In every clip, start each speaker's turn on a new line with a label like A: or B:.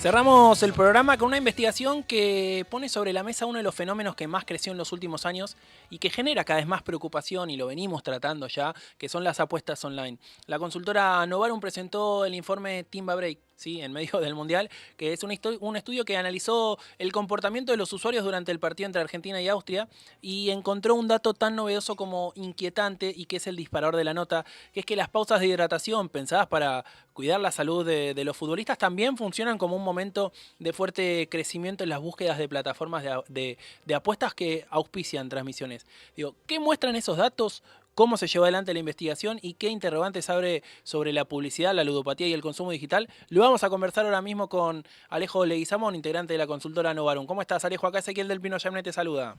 A: Cerramos el programa con una investigación que pone sobre la mesa uno de los fenómenos que más creció en los últimos años y que genera cada vez más preocupación, y lo venimos tratando ya, que son las apuestas online. La consultora Novarum presentó el informe Timba Break, ¿sí?, en medio del Mundial, que es un estudio que analizó el comportamiento de los usuarios durante el partido entre Argentina y Austria y encontró un dato tan novedoso como inquietante, y que es el disparador de la nota, que es que las pausas de hidratación pensadas para cuidar la salud de los futbolistas también funcionan como un momento de fuerte crecimiento en las búsquedas de plataformas de apuestas que auspician transmisiones. Digo, ¿qué muestran esos datos? ¿Cómo se llevó adelante la investigación? ¿Y qué interrogantes abre sobre la publicidad, la ludopatía y el consumo digital? Lo vamos a conversar ahora mismo con Alejo Leguizamón, integrante de la consultora Novarum. ¿Cómo estás, Alejo? Acá Ezequiel del Pino Yamne te saluda.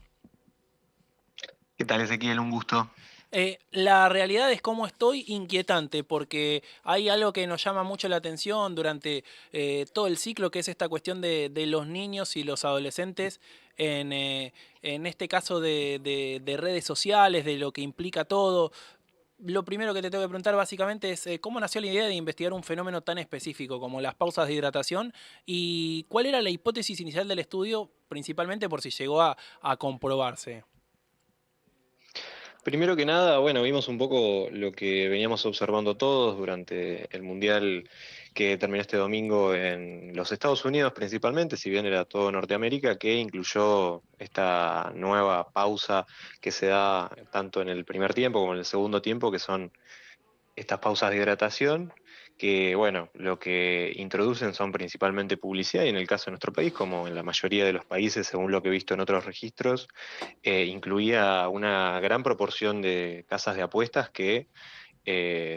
B: ¿Qué tal, Ezequiel? Un gusto.
A: La realidad es cómo estoy inquietante, porque hay algo que nos llama mucho la atención durante todo el ciclo, que es esta cuestión de los niños y los adolescentes en este caso de redes sociales, de lo que implica todo. Lo primero que te tengo que preguntar básicamente es cómo nació la idea de investigar un fenómeno tan específico como las pausas de hidratación, y cuál era la hipótesis inicial del estudio, principalmente por si llegó a comprobarse.
B: Primero que nada, bueno, vimos un poco lo que veníamos observando todos durante el Mundial que terminó este domingo en los Estados Unidos principalmente, si bien era todo Norteamérica, que incluyó esta nueva pausa que se da tanto en el primer tiempo como en el segundo tiempo, que son estas pausas de hidratación, que bueno, lo que introducen son principalmente publicidad y en el caso de nuestro país, como en la mayoría de los países, según lo que he visto en otros registros, incluía una gran proporción de casas de apuestas que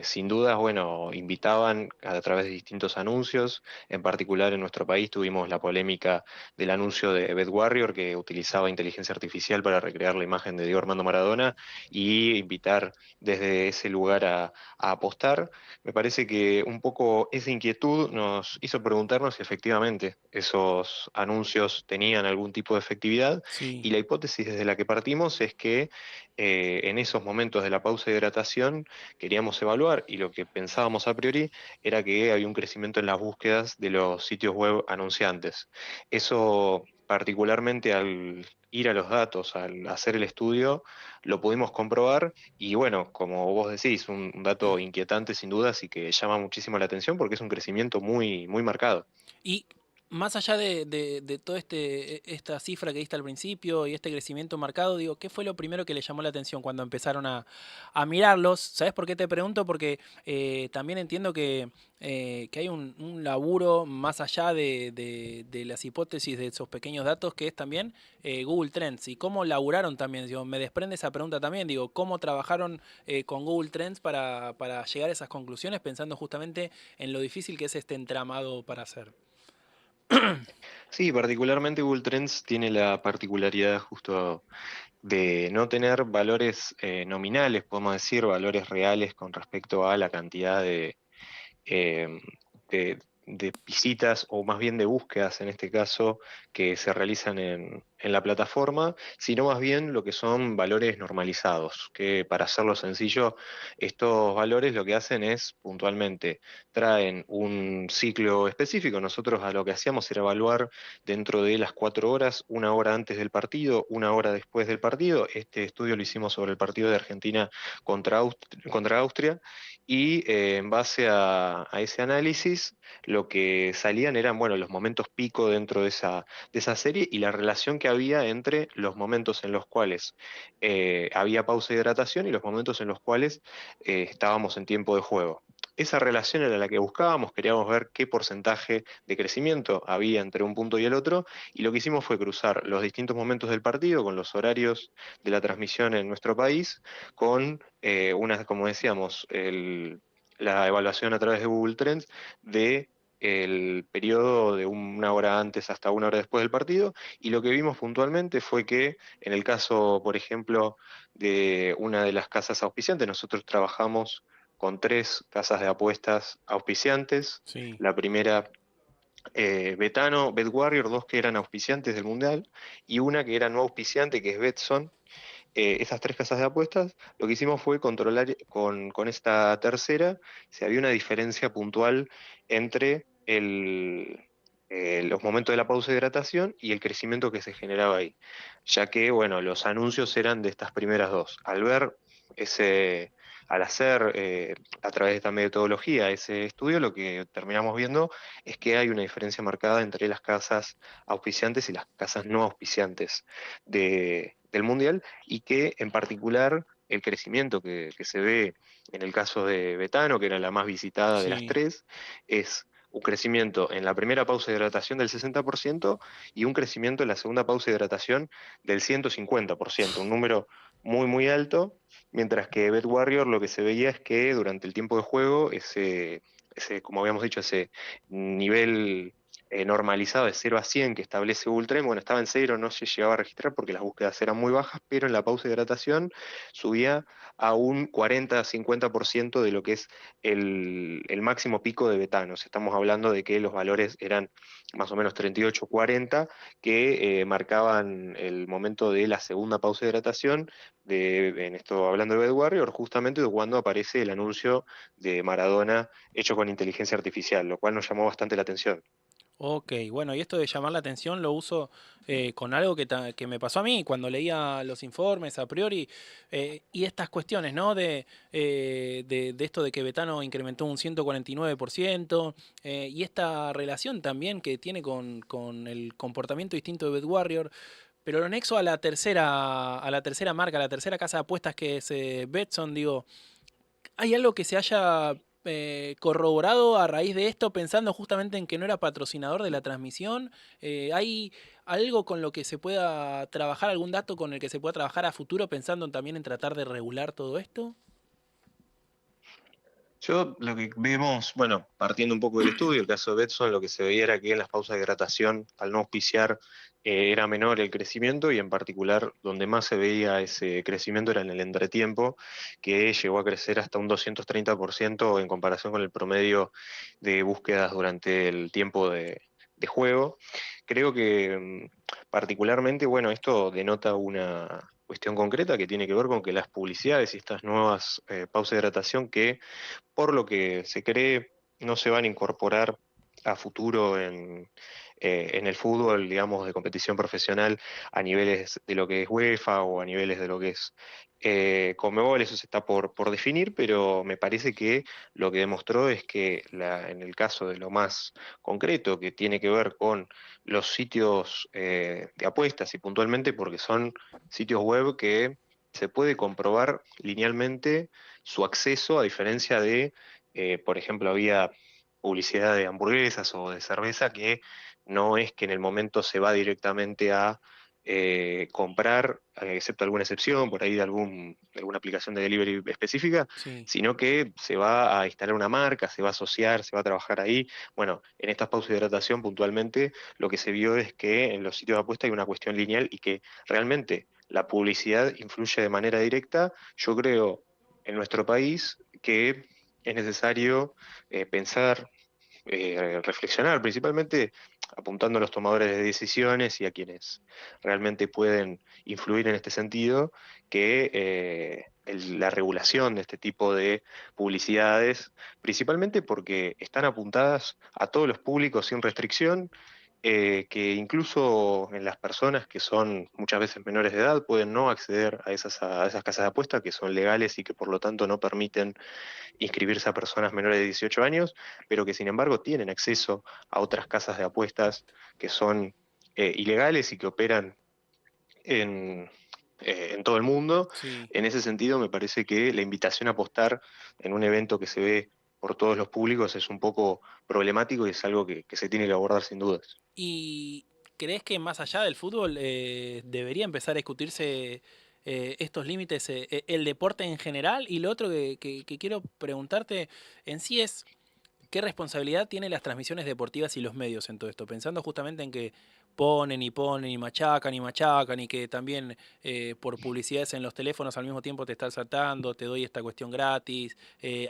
B: sin dudas, bueno, invitaban a través de distintos anuncios. En particular en nuestro país tuvimos la polémica del anuncio de BetWarrior, que utilizaba inteligencia artificial para recrear la imagen de Diego Armando Maradona y invitar desde ese lugar a apostar. Me parece que un poco esa inquietud nos hizo preguntarnos si efectivamente esos anuncios tenían algún tipo de efectividad,
A: Sí.
B: y la hipótesis desde la que partimos es que en esos momentos de la pausa de hidratación queríamos evaluar, y lo que pensábamos a priori era que había un crecimiento en las búsquedas de los sitios web anunciantes. Eso particularmente al ir a los datos, al hacer el estudio, lo pudimos comprobar y bueno, como vos decís, un dato inquietante sin dudas y que llama muchísimo la atención porque es un crecimiento muy, muy marcado.
A: Y más allá de toda esta cifra que diste al principio y este crecimiento marcado, digo, ¿qué fue lo primero que le llamó la atención cuando empezaron a mirarlos? ¿Sabes por qué te pregunto? Porque también entiendo que hay un laburo más allá de las hipótesis de esos pequeños datos, que es también Google Trends. ¿Y cómo laburaron también? Digo, me desprende esa pregunta también. Digo, ¿cómo trabajaron con Google Trends para llegar a esas conclusiones, pensando justamente en lo difícil que es este entramado para hacer?
B: Sí, particularmente Google Trends tiene la particularidad justo de no tener valores nominales, podemos decir, valores reales con respecto a la cantidad eh, de visitas o más bien de búsquedas en este caso que se realizan en la plataforma, sino más bien lo que son valores normalizados, que para hacerlo sencillo, estos valores lo que hacen es puntualmente traen un ciclo específico. Nosotros a lo que hacíamos era evaluar dentro de las 4 horas, 1 hora antes del partido, 1 hora después del partido. Este estudio lo hicimos sobre el partido de Argentina contra Austria y en base a ese análisis, lo que salían eran, bueno, los momentos pico dentro de esa serie y la relación que había entre los momentos en los cuales había pausa de hidratación y los momentos en los cuales estábamos en tiempo de juego. Esa relación era la que buscábamos, queríamos ver qué porcentaje de crecimiento había entre un punto y el otro, y lo que hicimos fue cruzar los distintos momentos del partido con los horarios de la transmisión en nuestro país, con como decíamos, la evaluación a través de Google Trends de el periodo de 1 hora antes hasta 1 hora después del partido, y lo que vimos puntualmente fue que en el caso, por ejemplo, de una de las casas auspiciantes, nosotros trabajamos con 3 casas de apuestas auspiciantes.
A: Sí.
B: La primera, Betano, BetWarrior, dos que eran auspiciantes del Mundial, y una que era no auspiciante, que es Betson. Esas 3 casas de apuestas, lo que hicimos fue controlar con esta tercera si había una diferencia puntual entre los momentos de la pausa de hidratación y el crecimiento que se generaba ahí, ya que, bueno, los anuncios eran de estas primeras dos. Ese, al hacer a través de esta metodología ese estudio, lo que terminamos viendo es que hay una diferencia marcada entre las casas auspiciantes y las casas no auspiciantes del Mundial, y que en particular el crecimiento que se ve en el caso de Betano, que era la más visitada de las
A: Sí.
B: tres, es un crecimiento en la primera pausa de hidratación del 60% y un crecimiento en la segunda pausa de hidratación del 150%, un número muy, muy alto, mientras que Bet Warrior lo que se veía es que durante el tiempo de juego, como habíamos dicho, ese nivel normalizado de 0 a 100 que establece Ultra, bueno, estaba en 0, no se llegaba a registrar porque las búsquedas eran muy bajas, pero en la pausa de hidratación subía a un 40-50% de lo que es el máximo pico de betanos. Estamos hablando de que los valores eran más o menos 38-40, que marcaban el momento de la segunda pausa de hidratación, en esto hablando de Bed Warrior, justamente de cuando aparece el anuncio de Maradona hecho con inteligencia artificial, lo cual nos llamó bastante la atención.
A: Ok, bueno, y esto de llamar la atención lo uso con algo que me pasó a mí cuando leía los informes a priori y estas cuestiones, ¿no? De esto de que Betano incrementó un 149% y esta relación también que tiene con el comportamiento distinto de Bet Warrior. Pero lo anexo a la tercera marca, a la tercera casa de apuestas que es Betson, digo, ¿hay algo que se haya corroborado a raíz de esto, pensando justamente en que no era patrocinador de la transmisión? ¿Hay algo con lo que se pueda trabajar, algún dato con el que se pueda trabajar a futuro, pensando también en tratar de regular todo esto?
B: Yo lo que vemos, bueno, partiendo un poco del estudio, el caso de Betson, lo que se veía era que en las pausas de hidratación, al no auspiciar, era menor el crecimiento, y en particular donde más se veía ese crecimiento era en el entretiempo, que llegó a crecer hasta un 230% en comparación con el promedio de búsquedas durante el tiempo de juego. Creo que particularmente, bueno, esto denota una cuestión concreta que tiene que ver con que las publicidades y estas nuevas pausas de hidratación, que por lo que se cree no se van a incorporar a futuro en el fútbol, digamos, de competición profesional, a niveles de lo que es UEFA o a niveles de lo que es Conmebol. Eso se está por definir, pero me parece que lo que demostró es que en el caso de lo más concreto, que tiene que ver con los sitios de apuestas, y puntualmente porque son sitios web que se puede comprobar linealmente su acceso, a diferencia de, por ejemplo, había publicidad de hamburguesas o de cerveza que no es que en el momento se va directamente a comprar, excepto alguna excepción, por ahí de alguna aplicación de delivery específica,
A: Sí.
B: sino que se va a instalar una marca, se va a asociar, se va a trabajar ahí. Bueno, en estas pausas de hidratación puntualmente lo que se vio es que en los sitios de apuesta hay una cuestión lineal y que realmente la publicidad influye de manera directa. Yo creo en nuestro país que es necesario pensar, reflexionar, principalmente apuntando a los tomadores de decisiones y a quienes realmente pueden influir en este sentido, que la regulación de este tipo de publicidades, principalmente porque están apuntadas a todos los públicos sin restricción, que incluso en las personas que son muchas veces menores de edad pueden no acceder a esas casas de apuestas, que son legales y que por lo tanto no permiten inscribirse a personas menores de 18 años, pero que sin embargo tienen acceso a otras casas de apuestas que son ilegales y que operan en, en todo el mundo.
A: Sí.
B: En ese sentido, me parece que la invitación a apostar en un evento que se ve por todos los públicos es un poco problemático, y es algo que se tiene que abordar sin dudas.
A: ¿Y crees que más allá del fútbol debería empezar a discutirse estos límites, el deporte en general? Y lo otro que quiero preguntarte en sí es, ¿qué responsabilidad tienen las transmisiones deportivas y los medios en todo esto? Pensando justamente en que ponen y ponen y machacan y que también por publicidades en los teléfonos al mismo tiempo te están saltando, te doy esta cuestión gratis.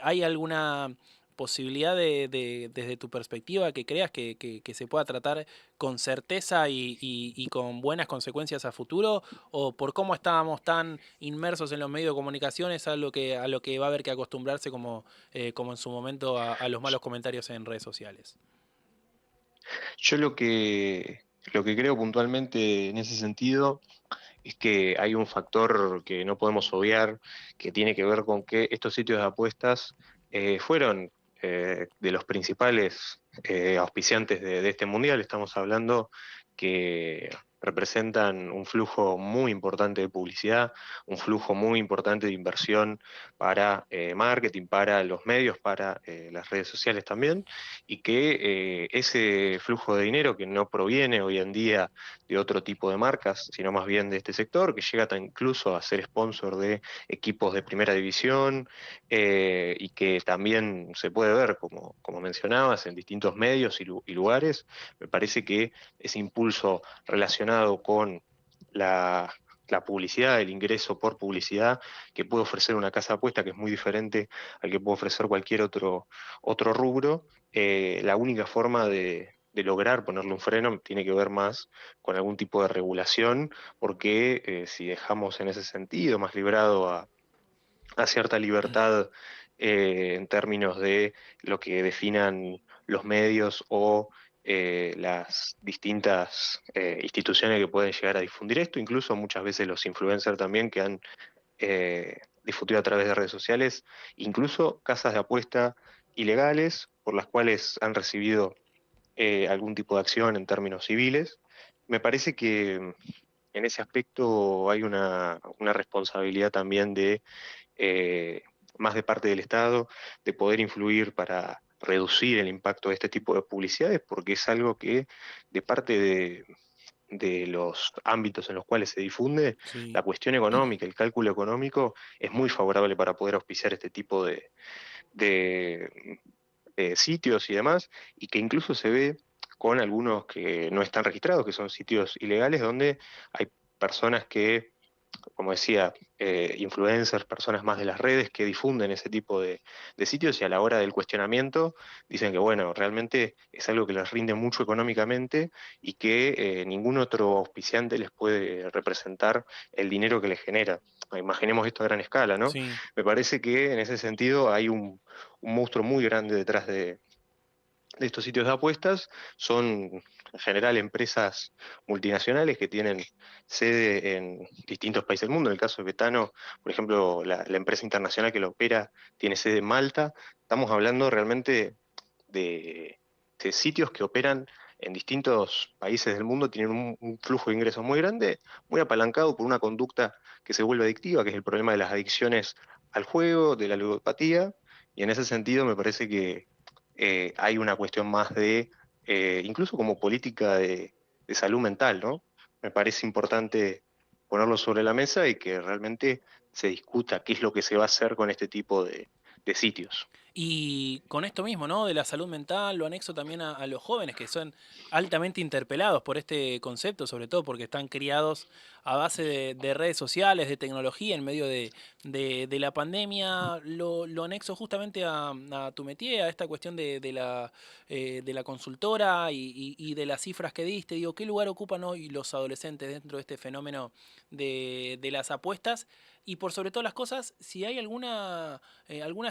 A: ¿Hay alguna posibilidad desde tu perspectiva que creas que se pueda tratar con certeza y con buenas consecuencias a futuro? ¿O por cómo estábamos tan inmersos en los medios de comunicación es a lo que va a haber que acostumbrarse como en su momento a los malos comentarios en redes sociales?
B: Yo lo que creo puntualmente en ese sentido es que hay un factor que no podemos obviar, que tiene que ver con que estos sitios de apuestas fueron de los principales auspiciantes de este mundial. Estamos hablando que representan un flujo muy importante de publicidad, un flujo muy importante de inversión para marketing, para los medios, para las redes sociales también, y que ese flujo de dinero que no proviene hoy en día de otro tipo de marcas, sino más bien de este sector, que llega hasta incluso a ser sponsor de equipos de primera división, y que también se puede ver, como mencionabas, en distintos medios y lugares. Me parece que ese impulso relacionado con la, la publicidad, el ingreso por publicidad que puede ofrecer una casa de apuesta, que es muy diferente al que puede ofrecer cualquier otro rubro, la única forma de lograr ponerle un freno tiene que ver más con algún tipo de regulación, porque si dejamos en ese sentido más librado a cierta libertad en términos de lo que definan los medios o las distintas instituciones que pueden llegar a difundir esto, incluso muchas veces los influencers también que han difundido a través de redes sociales, incluso casas de apuesta ilegales por las cuales han recibido algún tipo de acción en términos civiles. Me parece que en ese aspecto hay una responsabilidad también eh, más de parte del Estado, de poder influir para reducir el impacto de este tipo de publicidades, porque es algo que de parte de los ámbitos en los cuales se difunde,
A: Sí.
B: la cuestión económica, el cálculo económico es muy favorable para poder auspiciar este tipo de sitios y demás, y que incluso se ve con algunos que no están registrados, que son sitios ilegales, donde hay personas que, como decía, influencers, personas más de las redes que difunden ese tipo de sitios y a la hora del cuestionamiento dicen que, bueno, realmente es algo que les rinde mucho económicamente y que ningún otro auspiciante les puede representar el dinero que les genera. Imaginemos esto a gran escala, ¿no?
A: Sí.
B: Me parece que en ese sentido hay un monstruo muy grande detrás de estos sitios de apuestas. Son en general empresas multinacionales que tienen sede en distintos países del mundo. En el caso de Betano, por ejemplo, la empresa internacional que lo opera tiene sede en Malta. Estamos hablando realmente de, de sitios que operan en distintos países del mundo, tienen un flujo de ingresos muy grande, muy apalancado por una conducta que se vuelve adictiva, que es el problema de las adicciones al juego, de la ludopatía, y en ese sentido me parece que hay una cuestión más de, incluso como política de salud mental, ¿no? Me parece importante ponerlo sobre la mesa y que realmente se discuta qué es lo que se va a hacer con este tipo de sitios.
A: Y con esto mismo, ¿no? De la salud mental, lo anexo también a los jóvenes que son altamente interpelados por este concepto, sobre todo porque están criados a base de redes sociales, de tecnología en medio de la pandemia. Lo anexo justamente a tu métier, a esta cuestión de la consultora y de las cifras que diste. Digo, ¿qué lugar ocupan hoy los adolescentes dentro de este fenómeno de las apuestas? Y por sobre todas las cosas, si hay alguna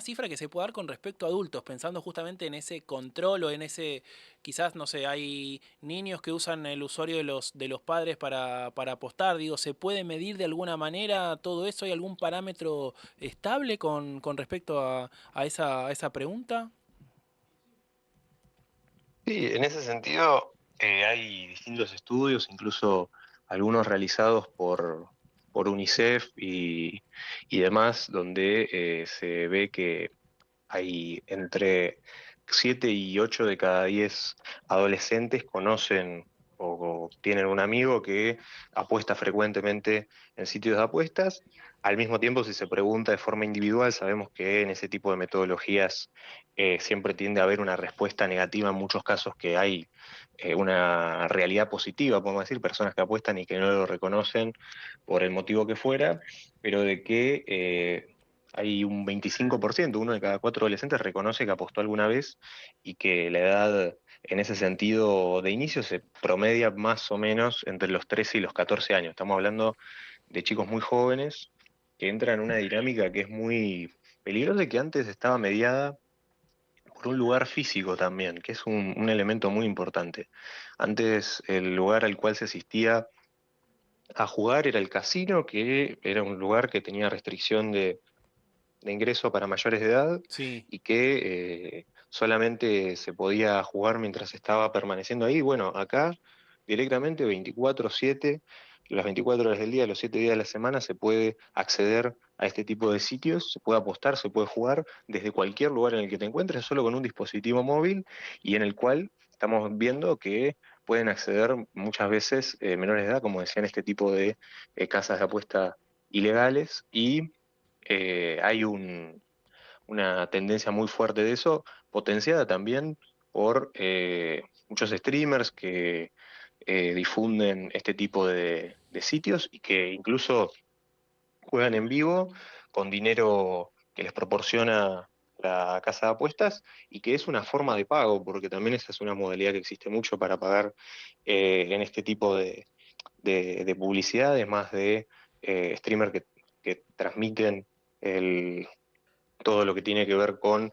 A: cifra que se pueda dar con respecto a adultos, pensando justamente en ese control o en ese, quizás, no sé, hay niños que usan el usuario de los padres para apostar, digo, ¿se puede medir de alguna manera todo eso? ¿Hay algún parámetro estable con respecto a esa pregunta?
B: Sí, en ese sentido hay distintos estudios, incluso algunos realizados por UNICEF y demás, donde se ve que hay entre 7 y 8 de cada 10 adolescentes conocen o tienen un amigo que apuesta frecuentemente en sitios de apuestas. Al mismo tiempo, si se pregunta de forma individual, sabemos que en ese tipo de metodologías siempre tiende a haber una respuesta negativa en muchos casos, que hay una realidad positiva, podemos decir, personas que apuestan y que no lo reconocen por el motivo que fuera, pero de que hay un 25%, uno de cada cuatro adolescentes reconoce que apostó alguna vez y que la edad en ese sentido de inicio se promedia más o menos entre los 13 y los 14 años. Estamos hablando de chicos muy jóvenes que entran en una dinámica que es muy peligrosa y que antes estaba mediada por un lugar físico también, que es un elemento muy importante. Antes el lugar al cual se asistía a jugar era el casino, que era un lugar que tenía restricción de ingreso para mayores de edad
A: Sí.
B: y que solamente se podía jugar mientras estaba permaneciendo ahí. Bueno, acá directamente 24/7, las 24 horas del día, los 7 días de la semana, se puede acceder a este tipo de sitios, se puede apostar, se puede jugar desde cualquier lugar en el que te encuentres, solo con un dispositivo móvil y en el cual estamos viendo que pueden acceder muchas veces menores de edad, como decían, este tipo de casas de apuesta ilegales y hay una tendencia muy fuerte de eso, potenciada también por muchos streamers que difunden este tipo de sitios y que incluso juegan en vivo con dinero que les proporciona la casa de apuestas y que es una forma de pago, porque también esa es una modalidad que existe mucho para pagar en este tipo de publicidades, más de streamers que transmiten todo lo que tiene que ver con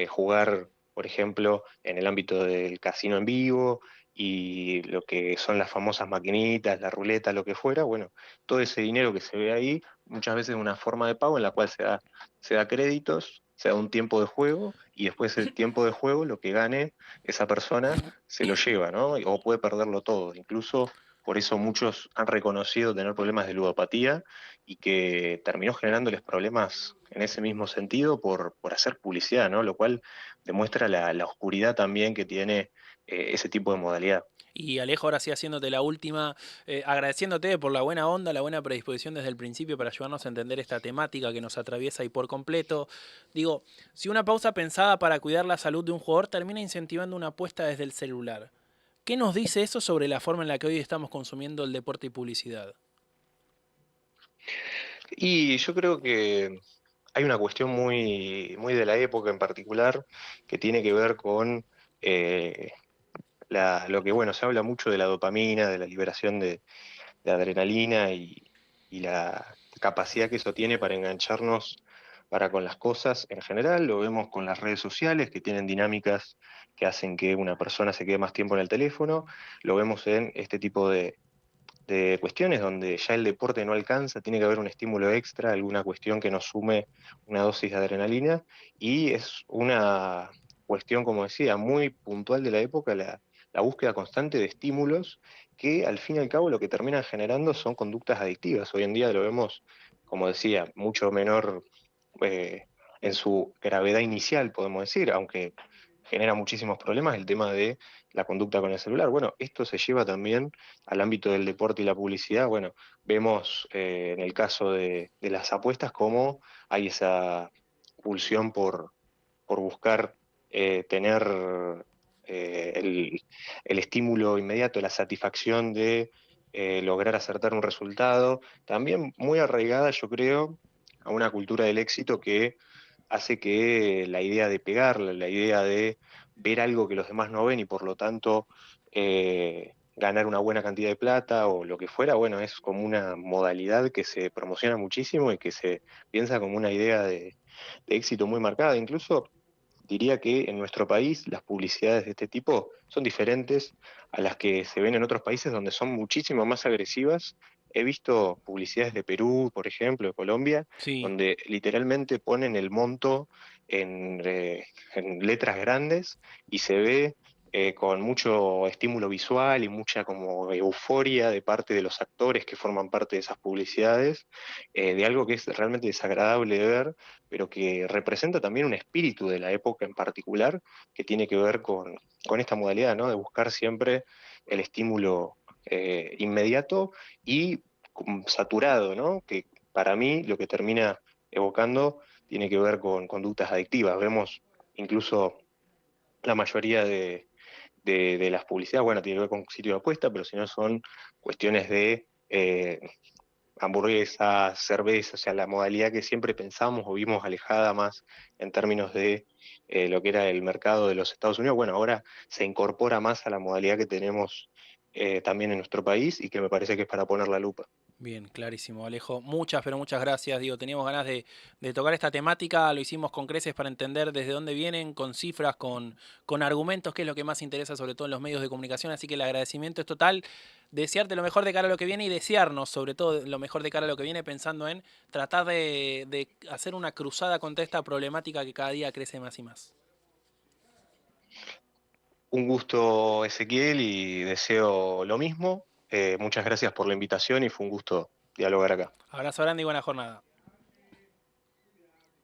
B: jugar, por ejemplo, en el ámbito del casino en vivo y lo que son las famosas maquinitas, la ruleta, lo que fuera, bueno, todo ese dinero que se ve ahí, muchas veces es una forma de pago en la cual se da créditos, se da un tiempo de juego y después el tiempo de juego, lo que gane esa persona, se lo lleva, ¿no? O puede perderlo todo. Incluso por eso muchos han reconocido tener problemas de ludopatía y que terminó generándoles problemas en ese mismo sentido por hacer publicidad, ¿no? Lo cual demuestra la oscuridad también que tiene ese tipo de modalidad.
A: Y Alejo, ahora sí haciéndote la última, agradeciéndote por la buena onda, la buena predisposición desde el principio para ayudarnos a entender esta temática que nos atraviesa y por completo. Digo, si una pausa pensada para cuidar la salud de un jugador termina incentivando una apuesta desde el celular, ¿qué nos dice eso sobre la forma en la que hoy estamos consumiendo el deporte y publicidad?
B: Y yo creo que hay una cuestión muy de la época en particular que tiene que ver con eh, lo que, bueno, se habla mucho de la dopamina, de la liberación de adrenalina y la capacidad que eso tiene para engancharnos para con las cosas en general. Lo vemos con las redes sociales que tienen dinámicas que hacen que una persona se quede más tiempo en el teléfono. Lo vemos en este tipo de cuestiones donde ya el deporte no alcanza, tiene que haber un estímulo extra, alguna cuestión que nos sume una dosis de adrenalina y es una cuestión, como decía, muy puntual de la época, la búsqueda constante de estímulos que al fin y al cabo lo que terminan generando son conductas adictivas. Hoy en día lo vemos, como decía, mucho menor eh, en su gravedad inicial, podemos decir, aunque genera muchísimos problemas el tema de la conducta con el celular. Bueno, esto se lleva también al ámbito del deporte y la publicidad. Bueno, vemos en el caso de las apuestas cómo hay esa pulsión por buscar tener el estímulo inmediato, la satisfacción de lograr acertar un resultado, también muy arraigada, yo creo, a una cultura del éxito que hace que la idea de pegar, la idea de ver algo que los demás no ven y por lo tanto ganar una buena cantidad de plata o lo que fuera, bueno, es como una modalidad que se promociona muchísimo y que se piensa como una idea de éxito muy marcada. Incluso diría que en nuestro país las publicidades de este tipo son diferentes a las que se ven en otros países donde son muchísimo más agresivas. He visto publicidades de Perú, por ejemplo, de Colombia,
A: Sí.
B: donde literalmente ponen el monto en letras grandes y se ve con mucho estímulo visual y mucha como euforia de parte de los actores que forman parte de esas publicidades, de algo que es realmente desagradable de ver pero que representa también un espíritu de la época en particular que tiene que ver con esta modalidad, ¿no? De buscar siempre el estímulo inmediato y saturado, ¿no? Que para mí lo que termina evocando tiene que ver con conductas adictivas. Vemos incluso la mayoría de las publicidades, bueno, tiene que ver con sitios de apuesta, pero si no son cuestiones de hamburguesas, cerveza, o sea, la modalidad que siempre pensamos o vimos alejada más en términos de lo que era el mercado de los Estados Unidos, bueno, ahora se incorpora más a la modalidad que tenemos también en nuestro país y que me parece que es para poner la lupa.
A: Bien, clarísimo, Alejo. Muchas, pero muchas gracias. Digo, teníamos ganas de tocar esta temática, lo hicimos con creces para entender desde dónde vienen, con cifras, con argumentos, que es lo que más interesa, sobre todo en los medios de comunicación. Así que el agradecimiento es total. Desearte lo mejor de cara a lo que viene y desearnos, sobre todo, lo mejor de cara a lo que viene, pensando en tratar de hacer una cruzada contra esta problemática que cada día crece más y más.
B: Un gusto, Ezequiel, y deseo lo mismo. Muchas gracias por la invitación y fue un gusto dialogar acá.
A: Abrazo grande y buena jornada.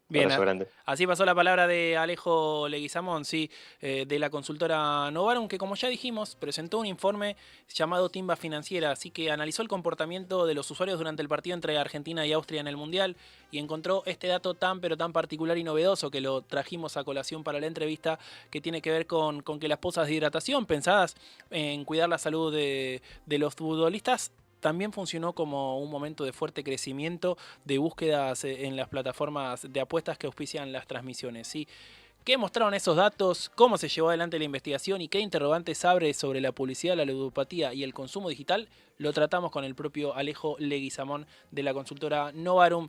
A: Bien,
B: Abrazo grande.
A: así pasó la palabra de Alejo Leguizamón, sí, de la consultora Novarum, que como ya dijimos, presentó un informe llamado Timba Financiera, así que analizó el comportamiento de los usuarios durante el partido entre Argentina y Austria en el Mundial y encontró este dato tan pero tan particular y novedoso que lo trajimos a colación para la entrevista, que tiene que ver con que las pozas de hidratación pensadas en cuidar la salud de los futbolistas también funcionó como un momento de fuerte crecimiento de búsquedas en las plataformas de apuestas que auspician las transmisiones. ¿Sí? ¿Qué mostraron esos datos? ¿Cómo se llevó adelante la investigación? ¿Y qué interrogantes abre sobre la publicidad, la ludopatía y el consumo digital? Lo tratamos con el propio Alejo Leguizamón de la consultora Novarum.